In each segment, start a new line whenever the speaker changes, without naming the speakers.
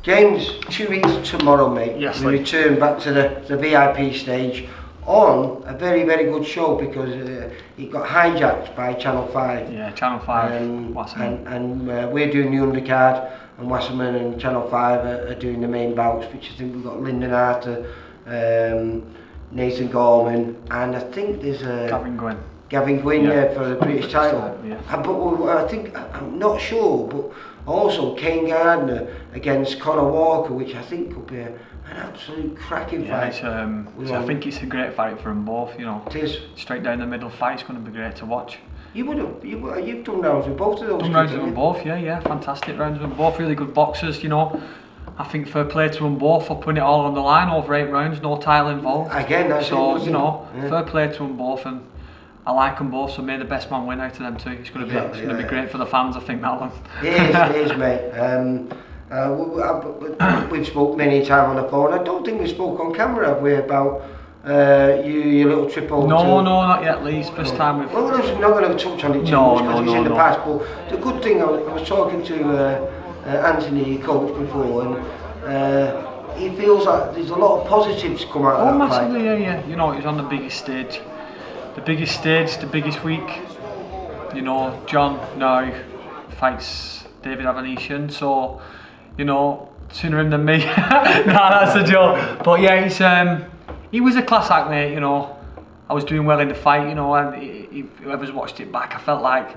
James, 2 weeks tomorrow, mate.
Yes,
we return back to the VIP stage on a very, very good show because it got hijacked by Channel 5.
Yeah, Channel 5, Wasserman.
And we're doing the undercard, and Wasserman and Channel 5 are doing the main bouts, which I think we've got Lyndon Arter, Nathan Gorman, and I think there's Gavin Gwynn, yeah, for the British title.
Yeah.
But I think, I'm not sure, but also Kane Gardner against Conor Walker, which I think could be an absolute cracking fight.
I think it's a great fight for them both, you know.
It is.
Straight down the middle fight's going to be great to watch.
You've done rounds with both of those.
Done rounds with them both, yeah, fantastic rounds with them both, really good boxers, you know. I think fair play to them both for putting it all on the line over 8 rounds, no title involved.
Again, that's
so, you know, fair play to them both, and I like them both, so may the best man win out of them too. It's going to be great for the fans, I think, that one.
It is, mate. We've spoke many times on the phone. I don't think we spoke on camera, have we, about your little trip over
No, not yet, Lee's first time we've...
Well, we're not going to touch on it too much because it's in the past, but the good thing, I was talking to Anthony, your coach, before, and he feels like there's a lot of positives come out of that
massively,
fight.
yeah. You know, he was on the biggest stage. The biggest week. You know, John now fights David Avanesian, so, you know, sooner him than me. Nah, that's a joke. But yeah, he was a class act, mate, you know. I was doing well in the fight, you know, and whoever's watched it back, I felt like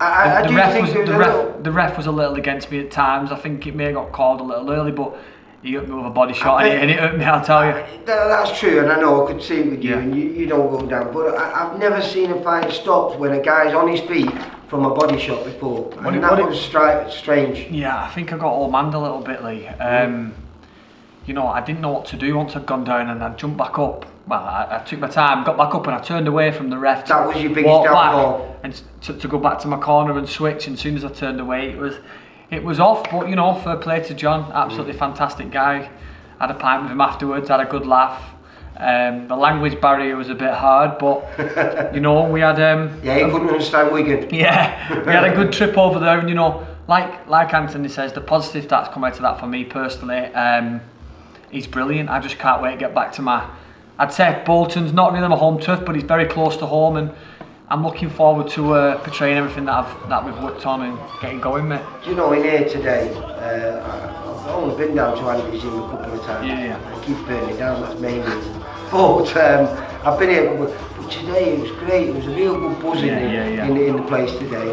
the ref was a little against me at times. I think it may have got called a little early, but he hit me with a body shot and it hurt me, I'll tell you.
That's true, and I know I could see it with you, and you don't go down, but I've never seen a fight stopped when a guy's on his feet from a body shot before, and that was strange.
Yeah, I think I got all manned a little bit, Lee. You know, I didn't know what to do once I'd gone down, and I jumped back up. Well, I took my time, got back up, and I turned away from the ref.
That was your biggest downfall.
And to go back to my corner and switch, and as soon as I turned away, it was off. But you know, fair play to John, absolutely fantastic guy. Had a pint with him afterwards, had a good laugh. The language barrier was a bit hard, but you know, we had
yeah, he couldn't understand Wigan.
Yeah, we had a good trip over there, and you know, like Anthony says, the positive that's come out of that for me personally, he's brilliant. I just can't wait to get back to I'd say Bolton's not really my home turf, but he's very close to home, and I'm looking forward to portraying everything that we've worked on and getting going, mate.
Do you know, in here today, I've only been down to Andy's Gym a couple of times.
Yeah.
I keep burning down, that's main reason. But I've been here, but today it was great. It was a real good buzz in the place today.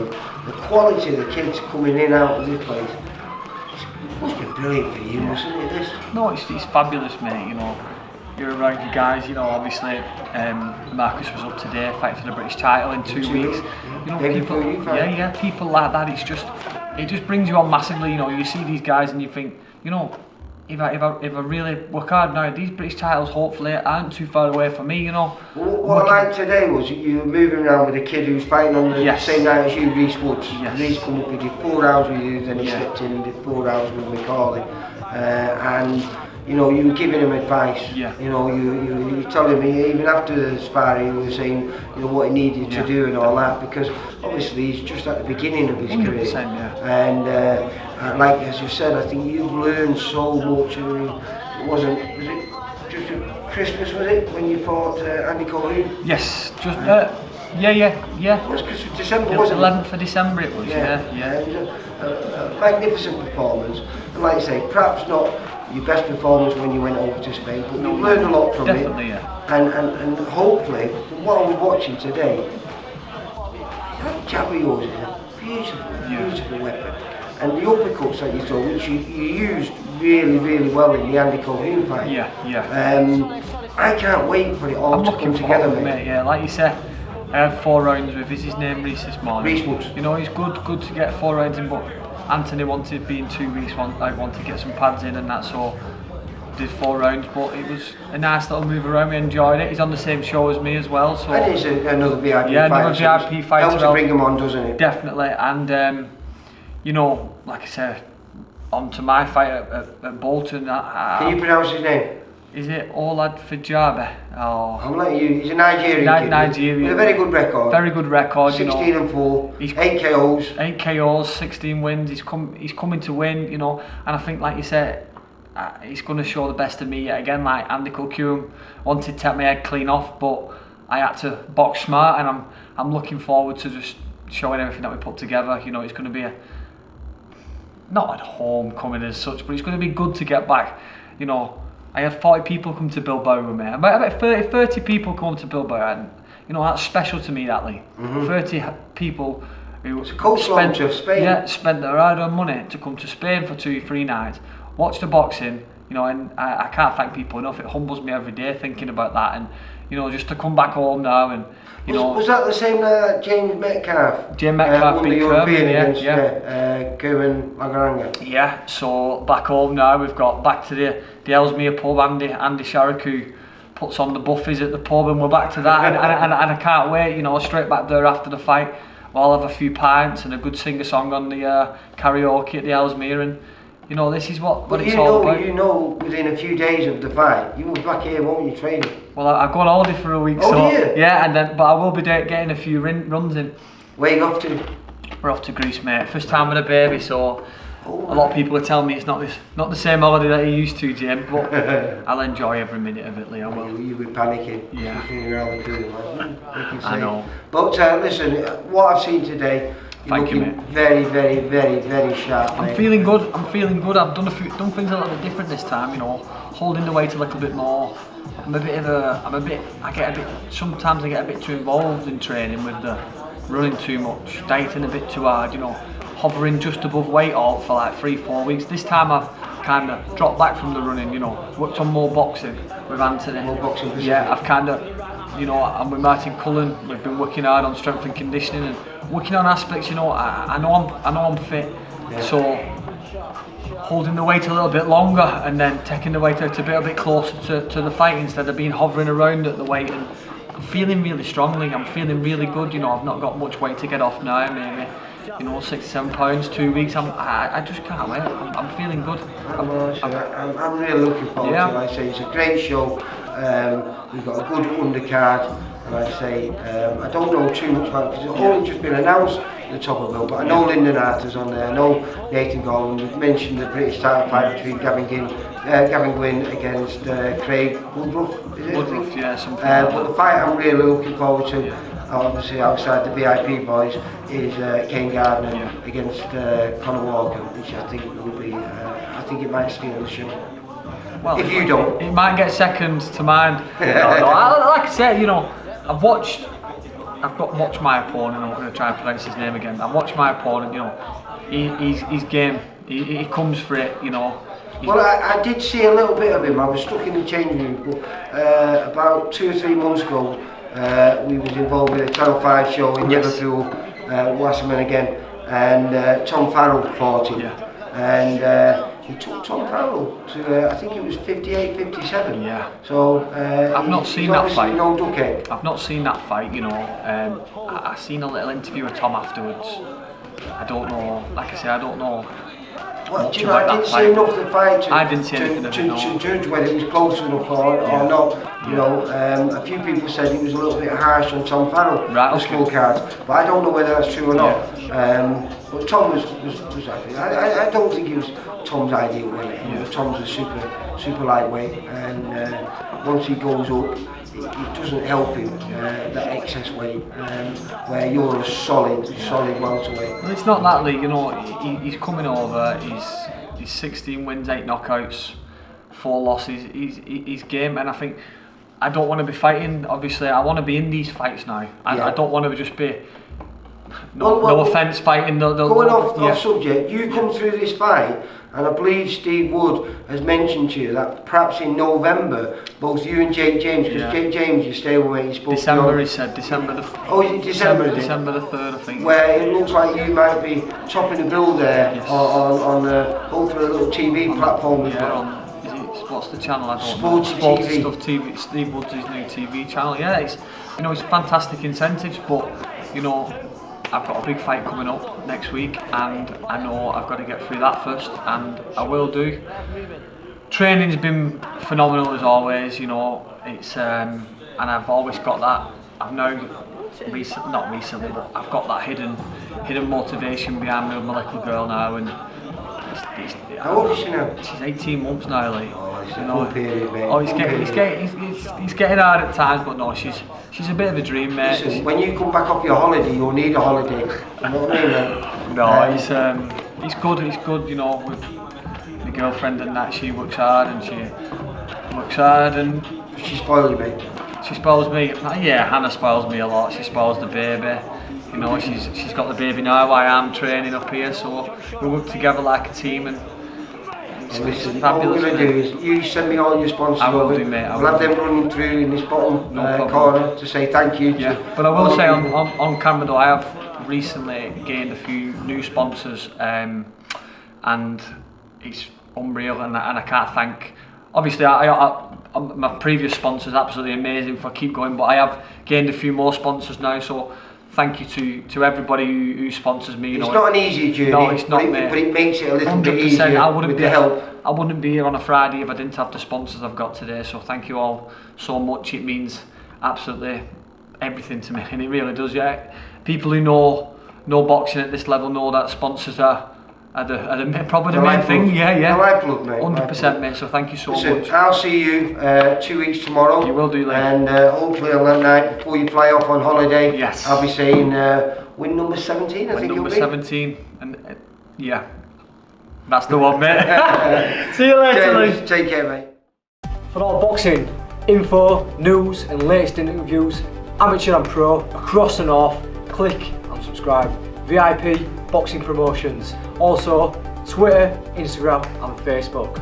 The quality of the kids coming in and out of this place, it must be brilliant for you, mustn't it? This?
No, it's fabulous, mate. You know, you're around you guys. You know, obviously, Marcus was up today, fighting for the British title in 2 weeks. You know, people like that. It just brings you on massively. You know, you see these guys and you think, you know, if I really work hard now, these British titles hopefully aren't too far away from me, you know.
What I liked today was you were moving around with a kid who's fighting on the same night as you, Reece Woods.
Yes.
Reece come up, he did 4 hours with you, then he stepped in and did 4 hours with McCauley. And you know, you were giving him advice.
Yeah.
You know, you telling me even after the sparring, you were saying, you know, what he needed to do and all that, because obviously he's just at the beginning of his career. And like as you said, I think you've learned so much. I mean, was it just at Christmas, was it, when you fought Andy Colleen?
Yes, just yeah.
It was Christmas, December, wasn't it?
11th of December it was, yeah.
It was a magnificent performance, and like I say, perhaps not your best performance when you went over to Spain, but you learned a lot from it.
Definitely, yeah.
And hopefully, from what I was watching today, that jab of yours is a beautiful weapon. And the uppercuts that you throw, which you used really well in the Andy Colleen fight.
Yeah.
I can't wait for it all to come together, mate.
Yeah, like you said, I had 4 rounds with his name Reece this morning.
Reece Woods.
You know, he's good to get 4 rounds in, but Anthony wanted to be in 2 weeks, wanted to get some pads in and that, so did 4 rounds, but it was a nice little move around. We enjoyed it. He's on the same show as me as well, so
and it's another VIP fight.
Yeah, another VIP fight.
Helps to bring him on, doesn't it?
Definitely, and you know, like I said, on to my fight at Bolton.
Can you pronounce his name?
is it Olad Fijabe? Oh.
I'm letting you. He's a Nigerian kid.
Nigerian.
With a very good record.
Very good record.
16 and 4. He's 8 KOs.
8 KOs, 16 wins. He's coming to win. You know, and I think, like you said, he's going to show the best of me yet again. Like Andy Kilcume wanted to take my head clean off, but I had to box smart, and I'm looking forward to just showing everything that we put together. You know, it's going to be not a homecoming as such, but it's going to be good to get back. You know, I had 40 people come to Bilbao with me. About 30 people come to Bilbao, and you know that's special to me. That Lee, 30 people who spent their hard-earned money to come to Spain for 2-3 nights, watch the boxing. You know, and I can't thank people enough. It humbles me every day thinking about that, and you know, just to come back home now and. You know,
was that the same James Metcalf?
James Metcalf beat Kerman,
Kerman Lagaranga.
Yeah, so back home now, we've got back to the Ellesmere pub. Andy Sharrock, who puts on the buffies at the pub, and we're back to that. and I can't wait, you know, straight back there after the fight. We'll have a few pints and a good singer-song on the karaoke at the Ellesmere, and you know, this is what it's all about.
You know, within a few days of the fight, you were back here, won't you, training?
Well, I've gone holiday for a week, but I will be getting a few runs in.
Where are you off to?
We're off to Greece, mate. First time with a baby, so a lot of people are telling me it's not the same holiday that you used to, Jim. But I'll enjoy every minute of it, Lee. I will.
You'll be panicking.
Yeah.
I
know.
But listen, what I've seen today.
Thank you, mate.
Very, very, very, very sharp.
I'm feeling good. I've done things a little bit different this time. You know, holding the weight a little bit more. Sometimes I get a bit too involved in training with the running too much, dieting a bit too hard. You know, hovering just above weight all for like 3-4 weeks. This time I've kind of dropped back from the running. You know, worked on more boxing with Anthony.
More boxing.
Yeah, I've kind of, you know, I'm with Martin Cullen. We've been working hard on strength and conditioning and working on aspects. You know, I know I'm fit, so holding the weight a little bit longer and then taking the weight out a bit closer to the fight instead of being hovering around at the weight. And I'm feeling really strongly. I'm feeling really good. You know, I've not got much weight to get off now. Maybe, you know, 6-7 pounds, 2 weeks. I just can't wait. I'm feeling good.
I'm really looking forward to it. Like I say, it's a great show. We've got a good undercard. And like I say, I don't know too much about it because it's only just been announced at the top of the bill, but I know Lyndon Arter's on there, I know Nathan Golden, we've mentioned the British title fight between Gavin Gwynn against Craig Woodruff, is it?
Woodruff, yeah, something like
but the fight I'm really looking forward to, obviously outside the VIP boys, is Kane Gardner against Conor Walker, which I think will be, I think it might steal the show. Well, if you don't.
It might get second to mine. No, like I said, you know, I've watched my opponent. I'm not going to try and pronounce his name again. I've watched my opponent. You know, he's game. He comes for it. You know.
Well, I did see a little bit of him. I was stuck in the changing room, but about 2 or 3 months ago, we was involved with a Channel 5 show in Liverpool, Wasserman again, and Tom Farrell fought him, and he took Tom Farrell to, I think it was 58, 57.
Yeah.
So
I've not seen that fight.
No duckhead.
I've not seen that fight. You know, I seen a little interview with Tom afterwards. I don't know. Like I say, I don't know.
Well, do you know, I didn't see enough of the fight
to
judge whether it was close enough or not. You know, a few people said it was a little bit harsh on Tom Farrell, the scorecards, but I don't know whether that's true or not. But Tom was happy. I don't think he was Tom's ideal weight. You know, Tom's a super lightweight, and once he goes up, it doesn't help him, that excess weight, where you're a solid welterweight.
Well, it's not that, Lee. You know, he's coming over. He's 16 wins, 8 knockouts, 4 losses. He's game, and I think I don't want to be fighting. Obviously, I want to be in these fights now. I don't want to just be. No offence, fighting.
Going off subject, you come through this fight, and I believe Steve Wood has mentioned to you that perhaps in November, both you and Jake James, because Jake James, you stay away, he's supposed
December,
to
he said, December the...
Oh, is it December?
December the 3rd, I think.
Where it looks like you might be topping the bill there, on hopefully a little TV platform as well.
What's the channel? I don't know. Sports
TV.
Stuff TV. Steve Wood's new TV channel. Yeah, it's fantastic incentives, but you know, I've got a big fight coming up next week, and I know I've got to get through that first, and I will do. training's been phenomenal as always. You know, it's and I've always got that. I've now not recently, but I've got that hidden motivation behind me with my little girl now, and
how old is she now?
She's 18 months now, like.
Oh, it's a full period, mate.
Oh, he's getting hard at times, but no, she's a bit of a dream, mate.
Listen, when you come back off your holiday, you'll need a holiday. You know what I mean, mate?
No, he's good. He's good, you know, with my girlfriend and that. She works hard and
she spoils you, mate.
She spoils me. Yeah, Hannah spoils me a lot. She spoils the baby. You know, she's got the baby now. I am training up here, so we work together like a team. And
listen, all we're going to do is you send me all your sponsors over.
Do, mate.
We'll have them running through in this bottom corner to say thank you.
Yeah, but I will say on camera though, I have recently gained a few new sponsors, and it's unreal, and I can't thank. Obviously, my previous sponsors absolutely amazing for keep going, but I have gained a few more sponsors now, so thank you to everybody who sponsors me.
It's not an easy journey,
no, it's not,
but it makes it a little bit easier with the help.
I wouldn't be here on a Friday if I didn't have the sponsors I've got today, so thank you all so much. It means absolutely everything to me, and it really does. Yeah, people who know boxing at this level know that sponsors are probably the main thing. Yeah.
The lifeblood, mate.
100%, mate. So thank you so much.
I'll see you 2 weeks tomorrow.
You will do, Lee.
And hopefully on that night before you fly off on holiday,
yes,
I'll be saying win number 17. I think
number
it'll be
17, and yeah, that's the one, mate. See you later, Lee.
Take care, mate.
For all boxing info, news, and latest interviews, amateur and pro across the north, click and subscribe. VIP Boxing Promotions. Also, Twitter, Instagram, and Facebook.